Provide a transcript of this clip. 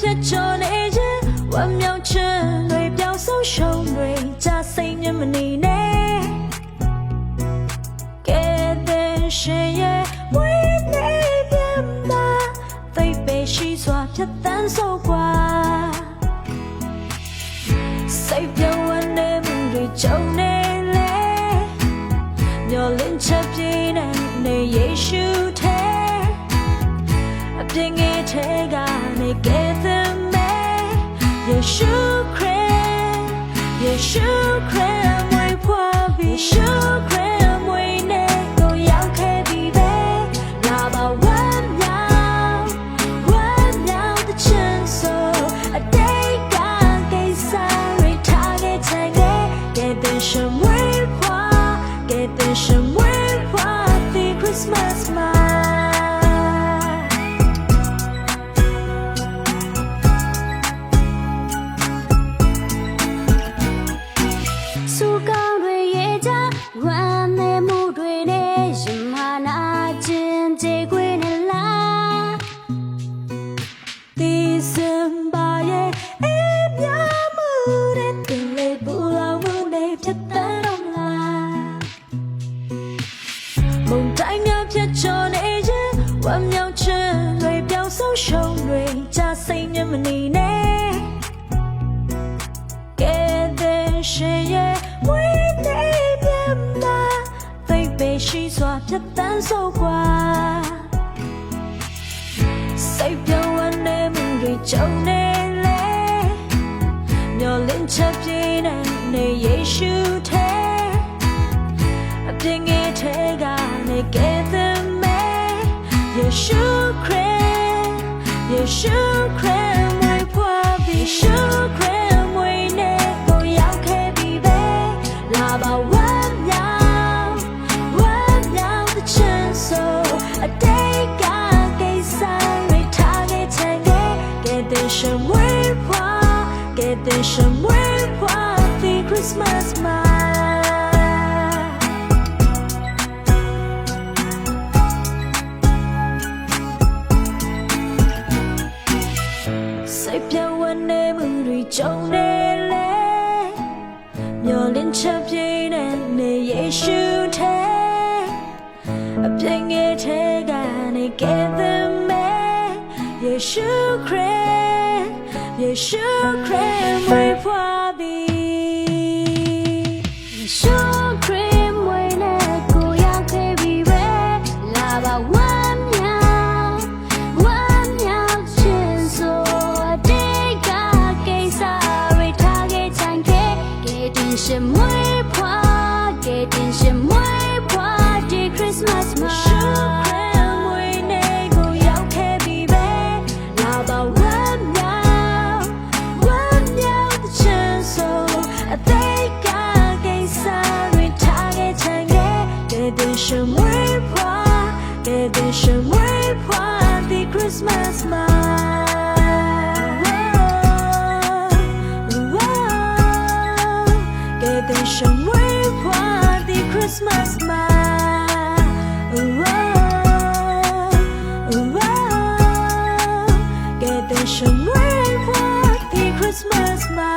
ဖြစ်ချောနေခြင်းဝမ်းမြောက်ခြင်းတွေပြောင်းဆုံးရှုံးတွေကြစိတ်ညမနေနဲ့ကဲတဲ့ရှင်ရဲ့ဝိနေပြန်မှာသိပေရှိစွာဖြတ်တန်းဆိုကွာစိတ်ပြောင်းဝမ်းနေမှုတွေကြုံနေလေမျောလင်းချက်ပြင်းနေယေရှုထဲအပြင်းငယ်ထဲကနေကဲတဲ့ယေရှုခရစ်ယေရှုခရစ်မွေးဖွားပြီးယေရှုခရစ်မွေးနေကိုရောက်ခဲ့ပြီးပဲလာပါဝမ်းမြောက်တဲ့ချမ်းဆိုအတိတ်ကကိစ္စတွေထားခဲ့တဲ့ကဲတဲ့ရှင်မွေးဖွားကဲတဲ့ရှင်မွေးဖွားဒီခရစ်မတ်မှာမုန်တိုင်းများဖြစ်ချောနေခြင်းဝမ်းမြောက်ခြင်းတွေပြောင်းဆုံးရှုံးတွေကြစိတ်ညမနေနဲ့ကဲတဲ့ရှင်ရဲ့ဝိနေပြန်မှာသိပေရှိစွာဖြတ်တန်းဆိုကွာစိတ်ပြောင်းဝမ်းနေမှုတွေကြုံနေလေမျောလင်းချက်ပြင်းနေယေရှုထဲအပြင်းငယ်ထဲကနေကဲတဲ့ယေရှုခရစ်ယေရှုခရစ်မွေးဖွားပြီးယေရှုခရစ်မွေးနေကိုရောက်ခဲ့ပြီးပဲလာပါဝမ်းမြောက်တဲ့ချမ်းဆိုအတိတ်ကကိစ္စတွေထားခဲ့တဲ့ကဲတဲ့ရှင်မွေးဖွားကဲတဲ့ရှင်မွေးဖွားဒီခရစ်မတ်မှာကြုံနေလေမျောလင်းချက်ပြင်းနေယေရှုထဲအပြင်းငယ်ထဲကနေကဲတဲ့ယေရှုခရစ်ယေရှုခရစ်မွေးဖွားပြီးယေရှုခရစ်မွေးနေကိုရောက်ခဲ့ပြီးပဲလာပါဝမ်းမြောက်ခြင်းဆိုရှင်မွေးဖွားကဲတင်ရှင်မွေးဖွားဒီခရစ်မတ်မှာရှုခရစ်မွေးနေကိုရောက်ခဲ့ပြီးပဲလာပါဝမ်းမြောက်တဲ့ချမ်းဆိုအသိကကိစ္စတွေထားခဲ့တဲ့ကဲတင်ရှင်မွေးဖွားကဲတင်ရှင်မွေးဖွားဒီခရစ်မတ်မှာရှင်မွေးဖွားဒီခရစ်မတ်မှာကဲတဲ့ရှင်မွေးဖွားဒီခရစ်မတ်မှာ